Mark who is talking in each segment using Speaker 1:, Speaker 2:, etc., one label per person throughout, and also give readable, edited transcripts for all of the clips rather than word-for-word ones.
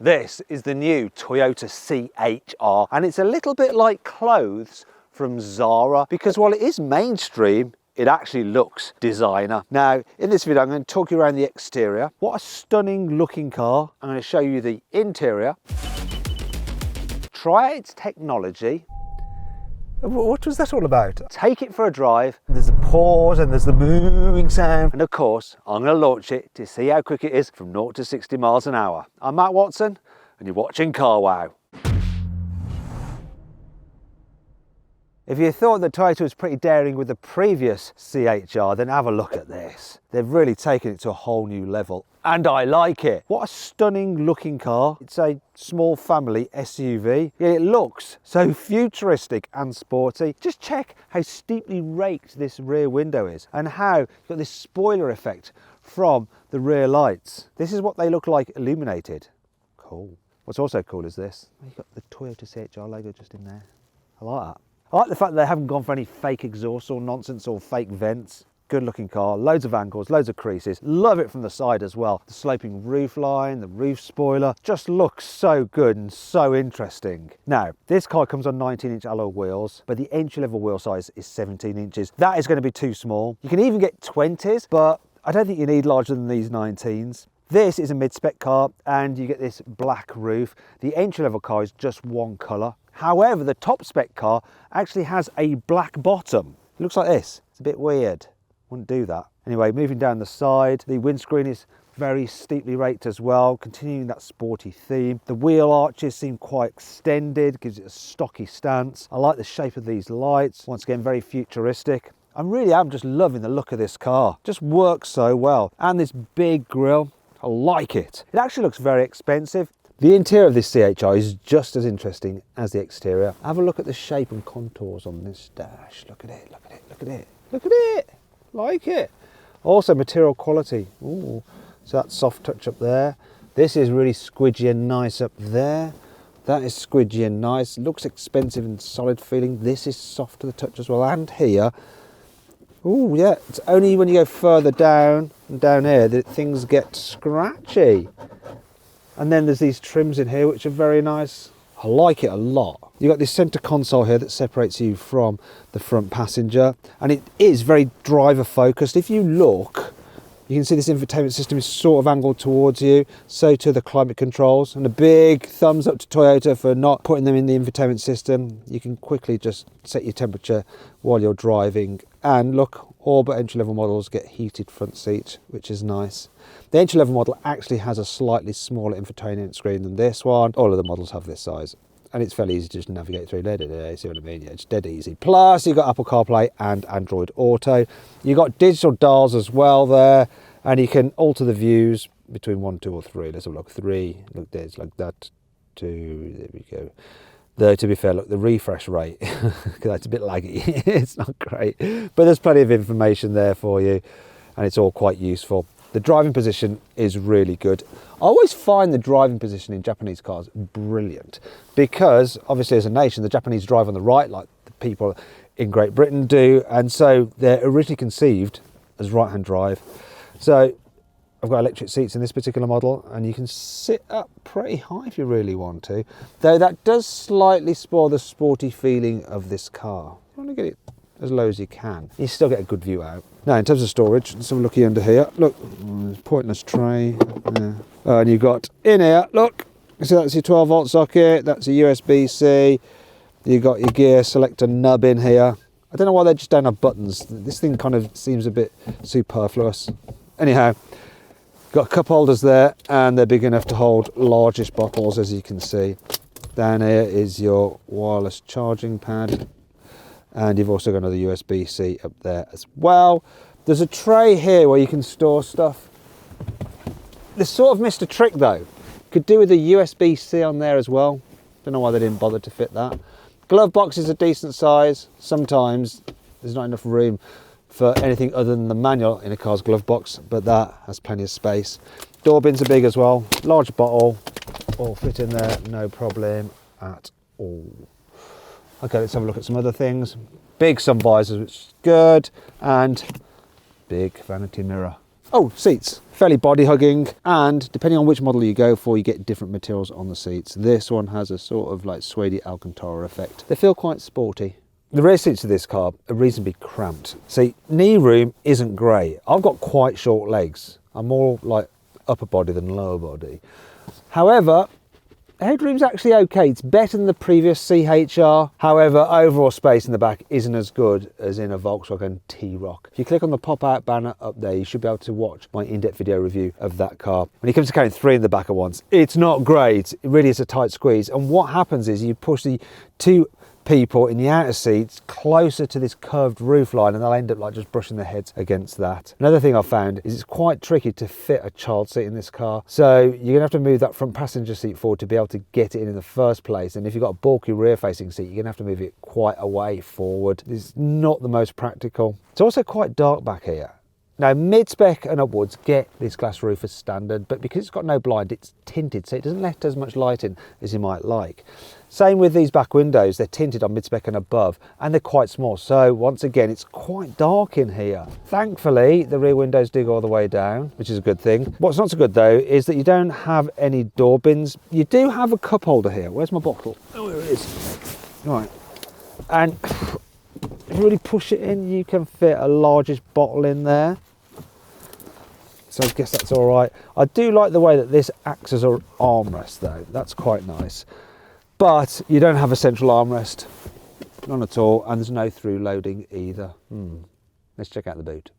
Speaker 1: This is the new Toyota C-HR, and it's a little bit like clothes from Zara, because while it is mainstream, it actually looks designer. Now, in this video, I'm going to talk you around the exterior. What a stunning looking car. I'm going to show you the interior. Try its technology. What was that all about? Take it for a drive. There's a pause and there's the moving sound. And of course, I'm going to launch it to see how quick it is from 0 to 60 miles an hour. I'm Matt Watson and you're watching CarWow. If you thought that Toyota was pretty daring with the previous C-HR, then have a look at this. They've really taken it to a whole new level, and I like it. What a stunning looking car. It's a small family SUV, yet it looks so futuristic and sporty. Just check how steeply raked this rear window is, and how you've got this spoiler effect from the rear lights. This is what they look like illuminated. Cool. What's also cool is this. You've got the Toyota C-HR logo just in there. I like that. I like the fact that they haven't gone for any fake exhaust or nonsense or fake vents. Good looking car, loads of angles, loads of creases. Love it from the side as well. The sloping roof line, the roof spoiler, just looks so good and so interesting. Now, this car comes on 19-inch alloy wheels, but the entry-level wheel size is 17 inches. That is going to be too small. You can even get 20s, but I don't think you need larger than these 19s. This is a mid-spec car and you get this black roof. The entry-level car is just one colour. However, the top spec car actually has a black bottom. It looks like this. It's a bit weird. Wouldn't do that. Anyway, moving down the side, the windscreen is very steeply raked as well, continuing that sporty theme. The wheel arches seem quite extended, gives it a stocky stance. I like the shape of these lights. Once again, very futuristic. I really am just loving the look of this car. Just works so well. And this big grille, I like it. It actually looks very expensive. The interior of this C-HR is just as interesting as the exterior. Have a look at the shape and contours on this dash. Look at it, look at it, look at it. Look at it, like it. Also material quality. Ooh, so that soft touch up there. This is really squidgy and nice up there. That is squidgy and nice. Looks expensive and solid feeling. This is soft to the touch as well. And here, ooh, yeah, it's only when you go further down and down here that things get scratchy. And then there's these trims in here which are very nice. I like it a lot. You've got this centre console here that separates you from the front passenger, and it is very driver focused. If you look, you can see this infotainment system is sort of angled towards you, so too the climate controls, and a big thumbs up to Toyota for not putting them in the infotainment system. You can quickly just set your temperature while you're driving, and look, all but entry-level models get heated front seats, which is nice. The entry-level model actually has a slightly smaller infotainment screen than this one. All of the models have this size, and it's fairly easy to just navigate through. See what I mean? Yeah, it's dead easy. Plus, you've got Apple CarPlay and Android Auto. You've got digital dials as well there, and you can alter the views between 1, 2, or 3. Let's have a look. 3, look, there's like that. 2, there we go. Though, to be fair, look, the refresh rate, that's a bit laggy. It's not great, but there's plenty of information there for you, and it's all quite useful. The driving position is really good. I always find the driving position in Japanese cars brilliant, because obviously as a nation, the Japanese drive on the right like the people in Great Britain do, and so they're originally conceived as right-hand drive. So I've got electric seats in this particular model, and you can sit up pretty high if you really want to, though that does slightly spoil the sporty feeling of this car. You want to get it as low as you can. You still get a good view out. Now, in terms of storage, let's have a looky under here. Look, pointless tray. Yeah. And you've got in here, look, so that's your 12-volt socket, that's a USB-C. You've got your gear selector nub in here. I don't know why they just don't have buttons. This thing kind of seems a bit superfluous. Anyhow, got cup holders there, and they're big enough to hold largish bottles, as you can see. Down here is your wireless charging pad, and you've also got another USB-C up there as well. There's a tray here where you can store stuff. They sort of missed a trick though. Could do with a USB-C on there as well. Don't know why they didn't bother to fit that. Glove box is a decent size. Sometimes there's not enough room for anything other than the manual in a car's glove box, but that has plenty of space. Door bins are big as well. Large bottle, all fit in there, no problem at all. Okay, let's have a look at some other things. Big sun visors, which is good, and big vanity mirror. Oh, seats. fairly body hugging, and depending on which model you go for, you get different materials on the seats. This one has a sort of like suede Alcantara effect. They feel quite sporty. The rear seats of this car are reasonably cramped. See, knee room isn't great. I've got quite short legs. I'm more like upper body than lower body. However, headroom's actually okay. It's better than the previous C-HR. However, overall space in the back isn't as good as in a Volkswagen T-Roc. If you click on the pop-out banner up there, you should be able to watch my in-depth video review of that car. When it comes to carrying 3 in the back at once, it's not great. It really is a tight squeeze. And what happens is you push the 2 people in the outer seats closer to this curved roof line, and they'll end up like just brushing their heads against that. Another thing I found is it's quite tricky to fit a child seat in this car, so you're gonna have to move that front passenger seat forward to be able to get it in the first place. And if you've got a bulky rear facing seat, you're gonna have to move it quite a way forward. It's not the most practical. It's also quite dark back here. Now, mid-spec and upwards get this glass roof as standard, but because it's got no blind, it's tinted, so it doesn't let as much light in as you might like. Same with these back windows, they're tinted on mid-spec and above, and they're quite small, so once again, it's quite dark in here. Thankfully, the rear windows do go all the way down, which is a good thing. What's not so good, though, is that you don't have any door bins. You do have a cup holder here. Where's my bottle? Oh, there it is. Right. And if you really push it in, you can fit a largish bottle in there. So I guess that's all right. I do like the way that this acts as an armrest though. That's quite nice. But you don't have a central armrest. None at all. And there's no through loading either. Let's check out the boot.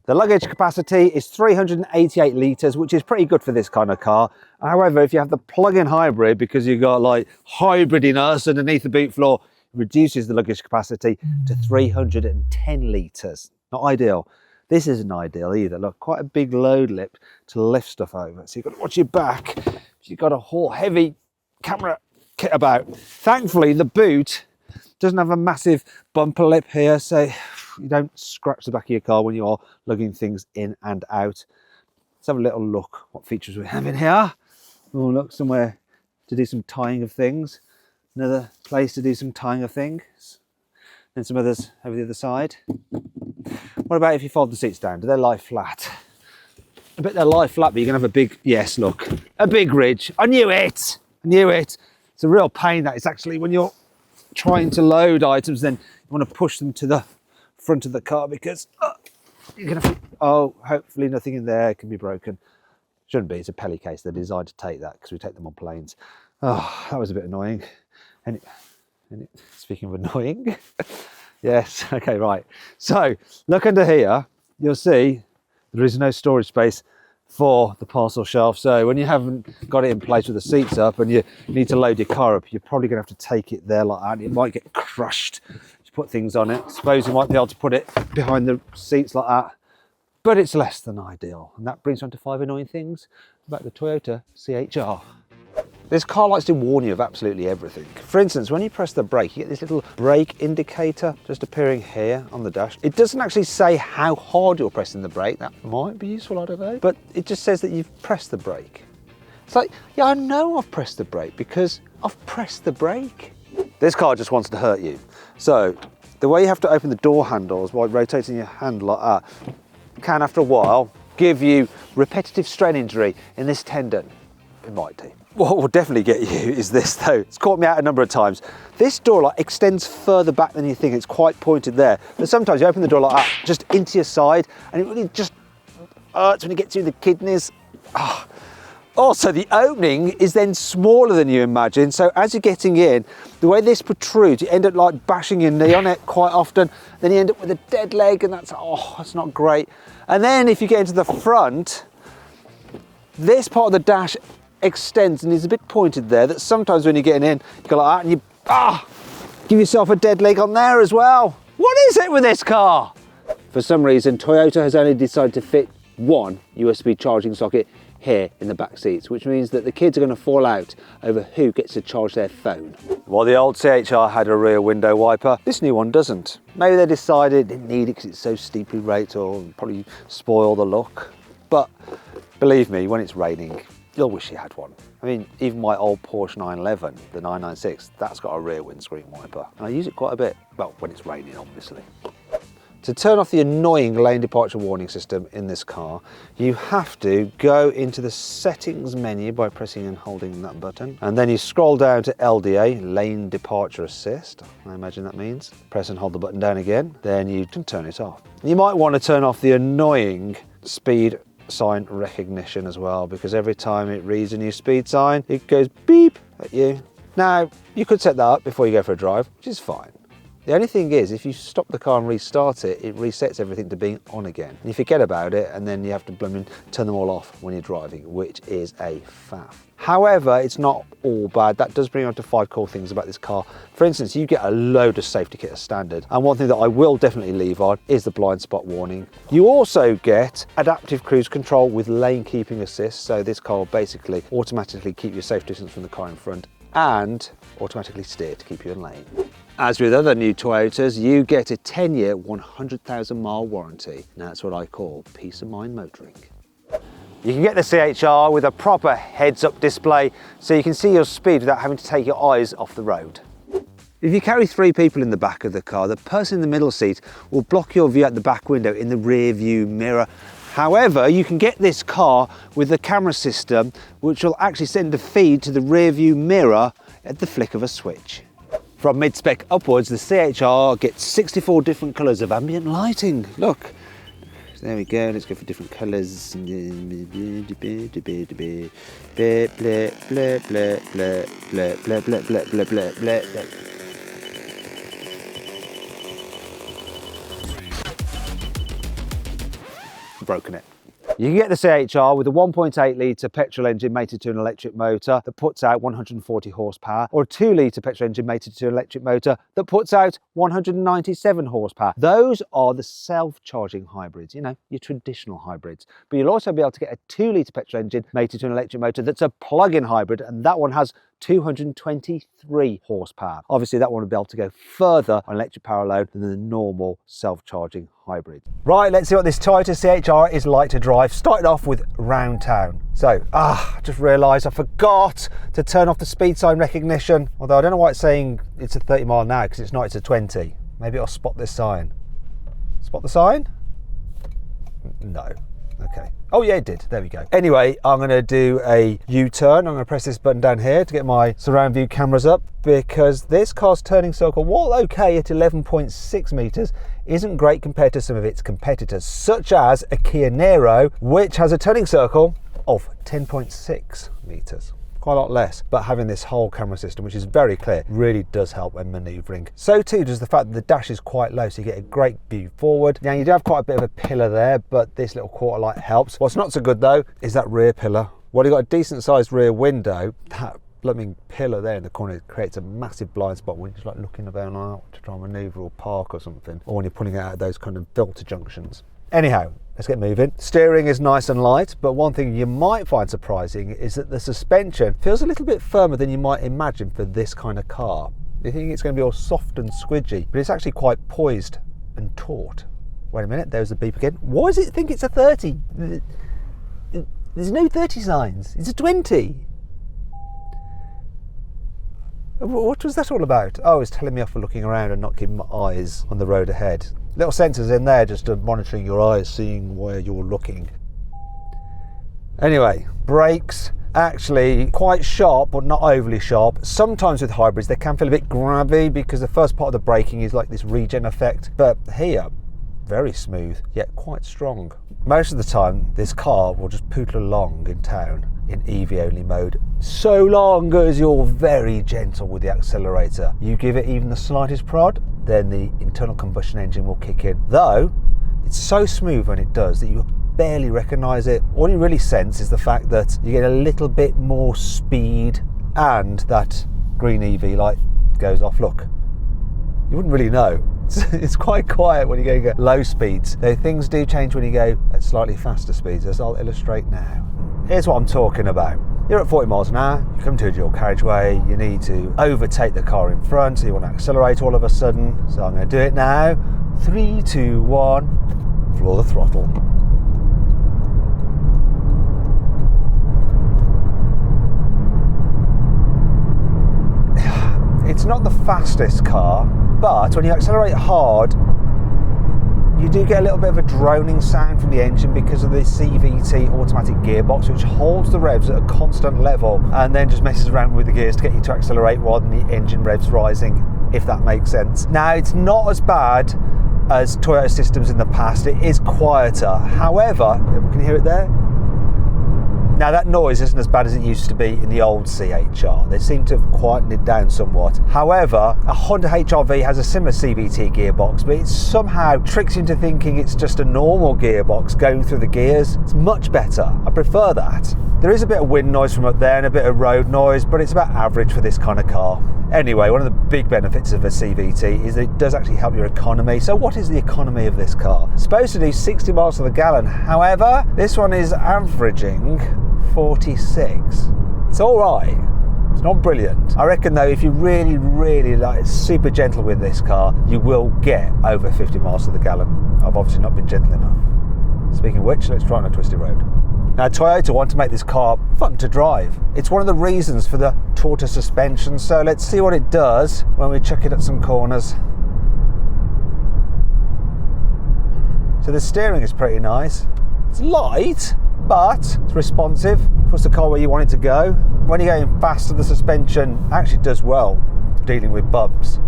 Speaker 1: The luggage capacity is 388 litres, which is pretty good for this kind of car. However, if you have the plug-in hybrid, because you've got like hybridiness underneath the boot floor, it reduces the luggage capacity to 310 litres. Not ideal. This isn't ideal either. Look, quite a big load lip to lift stuff over. So you've got to watch your back. You've got a whole heavy camera kit about. Thankfully, the boot doesn't have a massive bumper lip here, so you don't scratch the back of your car when you're lugging things in and out. Let's have a little look what features we have in here. Oh, look, somewhere to do some tying of things. Another place to do some tying of things. And some others over the other side. What about if you fold the seats down? Do they lie flat? I bet they'll lie flat, but you're gonna have a big, yes, look, a big ridge. I knew it, I knew it. It's a real pain that it's actually when you're trying to load items, then you wanna push them to the front of the car because you're gonna, oh, hopefully nothing in there can be broken. Shouldn't be, it's a Pelly case. They're designed to take that because we take them on planes. Oh, that was a bit annoying. And speaking of annoying, yes, okay, right. So look under here, you'll see there is no storage space for the parcel shelf. So when you haven't got it in place with the seats up and you need to load your car up, you're probably gonna have to take it there like that. It might get crushed to put things on it. I suppose you might be able to put it behind the seats like that, but it's less than ideal. And that brings on to 5 annoying things about the Toyota C-HR. This car likes to warn you of absolutely everything. For instance, when you press the brake, you get this little brake indicator just appearing here on the dash. It doesn't actually say how hard you're pressing the brake. That might be useful, I don't know. But it just says that you've pressed the brake. It's like, yeah, I know I've pressed the brake because I've pressed the brake. This car just wants to hurt you. So the way you have to open the door handles by rotating your hand like that can, after a while, give you repetitive strain injury in this tendon. It might do. What will definitely get you is this though. It's caught me out a number of times. This door like extends further back than you think. It's quite pointed there. But sometimes you open the door like that, just into your side, and it really just hurts when it gets through the kidneys. Oh. Also, the opening is then smaller than you imagine. So as you're getting in, the way this protrudes, you end up like bashing your knee on it quite often. Then you end up with a dead leg, and that's not great. And then if you get into the front, this part of the dash extends and is a bit pointed there, that sometimes when you're getting in, you go like that and you give yourself a dead leg on there as well. What is it with this car? For some reason, Toyota has only decided to fit one USB charging socket here in the back seats, which means that the kids are going to fall out over who gets to charge their phone. While the old C-HR had a rear window wiper, this new one doesn't. Maybe they decided they didn't need it because it's so steeply rated or probably spoil the look. But believe me, when it's raining, you'll wish you had one. I mean, even my old Porsche 911, the 996, that's got a rear windscreen wiper. And I use it quite a bit. Well, when it's raining, obviously. To turn off the annoying lane departure warning system in this car, you have to go into the settings menu by pressing and holding that button, and then you scroll down to LDA, lane departure assist, I imagine that means. Press and hold the button down again, then you can turn it off. You might want to turn off the annoying speed sign recognition as well, because every time it reads a new speed sign, it goes beep at you. Now, you could set that up before you go for a drive, which is fine. The only thing is, if you stop the car and restart it, it resets everything to being on again. And you forget about it, and then you have to turn them all off when you're driving, which is a faff. However, it's not all bad. That does bring on to 5 cool things about this car. For instance, you get a load of safety kit as standard. And one thing that I will definitely leave on is the blind spot warning. You also get adaptive cruise control with lane keeping assist. So this car will basically automatically keep your safe distance from the car in front and automatically steer to keep you in lane. As with other new Toyotas, you get a 10-year, 100,000-mile warranty. Now that's what I call peace of mind motoring. You can get the C-HR with a proper heads-up display so you can see your speed without having to take your eyes off the road. If you carry 3 people in the back of the car, the person in the middle seat will block your view out the back window in the rear view mirror. However, you can get this car with the camera system, which will actually send a feed to the rear view mirror at the flick of a switch. From mid-spec upwards, the C-HR gets 64 different colours of ambient lighting. Look, there we go, let's go for different colours. Broken it. You can get the C-HR with a 1.8 litre petrol engine mated to an electric motor that puts out 140 horsepower, or a 2 litre petrol engine mated to an electric motor that puts out 197 horsepower. Those are the self-charging hybrids, you know, your traditional hybrids. But you'll also be able to get a 2 litre petrol engine mated to an electric motor that's a plug-in hybrid, and that one has 223 horsepower. Obviously that one will be able to go further on electric power load than the normal self-charging hybrid. Right, let's see what this Toyota C-HR is like to drive. Started off with round town. So, I just realised I forgot to turn off the speed sign recognition. Although I don't know why it's saying it's a 30 mile an hour, because it's not, it's a 20. Maybe I'll spot this sign. Spot the sign? No. Okay. Oh yeah, it did. There we go. Anyway, I'm going to do a U-turn. I'm going to press this button down here to get my surround view cameras up, because this car's turning circle, while okay at 11.6 metres, isn't great compared to some of its competitors, such as a Kia Niro, which has a turning circle of 10.6 metres. Quite a lot less, but having this whole camera system, which is very clear, really does help when manoeuvring. So too does the fact that the dash is quite low, so you get a great view forward. Now you do have quite a bit of a pillar there, but this little quarter light helps. What's not so good though is that rear pillar. While you've got a decent sized rear window, that blooming pillar there in the corner creates a massive blind spot when you're just like looking about out to try and manoeuvre or park or something, or when you're pulling out of those kind of filter junctions. Anyhow, let's get moving. Steering is nice and light, but one thing you might find surprising is that the suspension feels a little bit firmer than you might imagine for this kind of car. You think it's going to be all soft and squidgy, but it's actually quite poised and taut. Wait a minute, there's the beep again. Why does it think it's a 30? There's no 30 signs, it's a 20. What was that all about? Oh, it's telling me off for looking around and not keeping my eyes on the road ahead. Little sensors in there just monitoring your eyes, seeing where you're looking. Anyway, brakes, actually quite sharp, but not overly sharp. Sometimes with hybrids, they can feel a bit grabby because the first part of the braking is like this regen effect. But here, very smooth, yet quite strong. Most of the time, this car will just poodle along in town in EV only mode, so long as you're very gentle with the accelerator. You give it even the slightest prod, then the internal combustion engine will kick in. Though, it's so smooth when it does that you barely recognise it. All you really sense is the fact that you get a little bit more speed and that green EV light goes off. Look, you wouldn't really know. It's quite quiet when you go at low speeds, though things do change when you go at slightly faster speeds, as I'll illustrate now. Here's what I'm talking about. You're at 40 miles an hour, you come to a dual carriageway, you need to overtake the car in front, so you want to accelerate all of a sudden. So I'm going to do it now. 3, 2, 1, floor the throttle. It's not the fastest car, but when you accelerate hard, you do get a little bit of a droning sound from the engine because of the CVT automatic gearbox, which holds the revs at a constant level and then just messes around with the gears to get you to accelerate rather than the engine revs rising, if that makes sense. Now, it's not as bad as Toyota systems in the past. It is quieter. However, can you hear it there? Now, that noise isn't as bad as it used to be in the old C-HR. They seem to have quietened it down somewhat. However, a Honda HR-V has a similar CVT gearbox, but it somehow tricks you into thinking it's just a normal gearbox going through the gears. It's much better. I prefer that. There is a bit of wind noise from up there and a bit of road noise, but it's about average for this kind of car. Anyway, one of the big benefits of a CVT is that it does actually help your economy. So what is the economy of this car? It's supposed to do 60 miles to the gallon. However, this one is averaging 46. It's all right. It's not brilliant. I reckon though, if you really, really like super gentle with this car, you will get over 50 miles to the gallon. I've obviously not been gentle enough. Speaking of which, let's try on a twisty road. Now, Toyota want to make this car fun to drive. It's one of the reasons for the tortoise suspension, so let's see what it does when we chuck it at some corners. So the steering is pretty nice. It's light, but it's responsive. Puts the car where you want it to go. When you're going faster, the suspension actually does well dealing with bumps.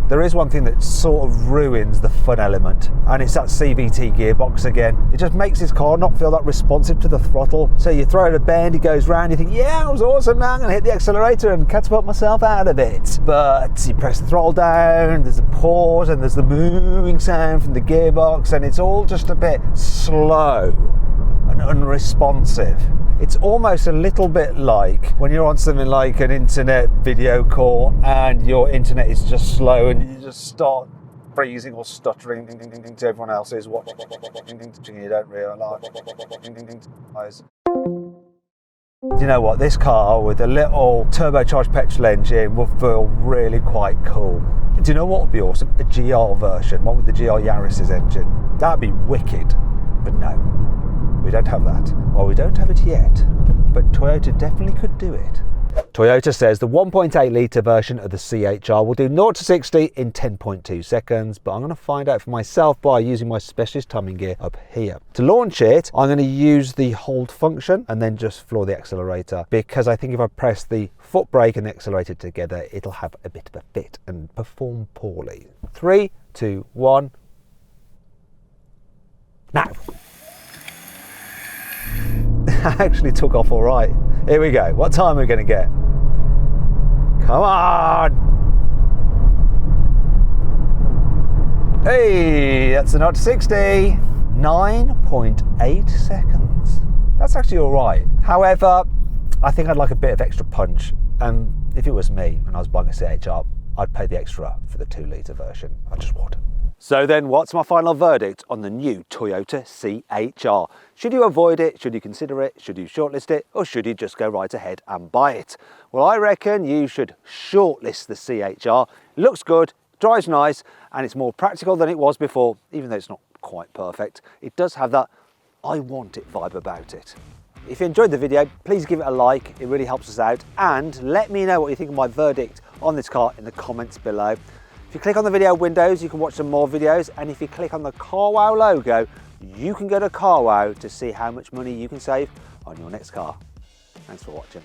Speaker 1: There is one thing that sort of ruins the fun element, and it's that CVT gearbox again. It just makes this car not feel that responsive to the throttle. So you throw it a bend, it goes round, you think, yeah, that was awesome, now I'm gonna hit the accelerator and catapult myself out of it. But you press the throttle down, there's a pause, and there's the moving sound from the gearbox, and it's all just a bit slow and unresponsive. It's almost a little bit like when you're on something like an internet video call and your internet is just slow and you just start freezing or stuttering to everyone else is watching. You don't realise. You know what? This car with a little turbocharged petrol engine will feel really quite cool. Do you know what would be awesome? A GR version, one with the GR Yaris's engine. That'd be wicked. But no. We don't have that. Well, we don't have it yet, but Toyota definitely could do it. Toyota says the 1.8 litre version of the C-HR will do 0 to 60 in 10.2 seconds, but I'm going to find out for myself by using my specialist timing gear up here. To launch it, I'm going to use the hold function and then just floor the accelerator, because I think if I press the foot brake and the accelerator together, it'll have a bit of a fit and perform poorly. 3, 2, 1. Now. Actually took off all right. Here we go. What time are we going to get? Come on! Hey, that's a 0 to 60. 9.8 seconds. That's actually all right. However, I think I'd like a bit of extra punch. And if it was me and I was buying a C-HR, I'd pay the extra for the 2 litre version. I just would. So then, what's my final verdict on the new Toyota C-HR? Should you avoid it? Should you consider it? Should you shortlist it? Or should you just go right ahead and buy it? Well, I reckon you should shortlist the C-HR. It looks good, drives nice, and it's more practical than it was before, even though it's not quite perfect. It does have that I want it vibe about it. If you enjoyed the video, please give it a like. It really helps us out. And let me know what you think of my verdict on this car in the comments below. If you click on the video windows, you can watch some more videos, and if you click on the CarWow logo, you can go to CarWow to see how much money you can save on your next car. Thanks for watching.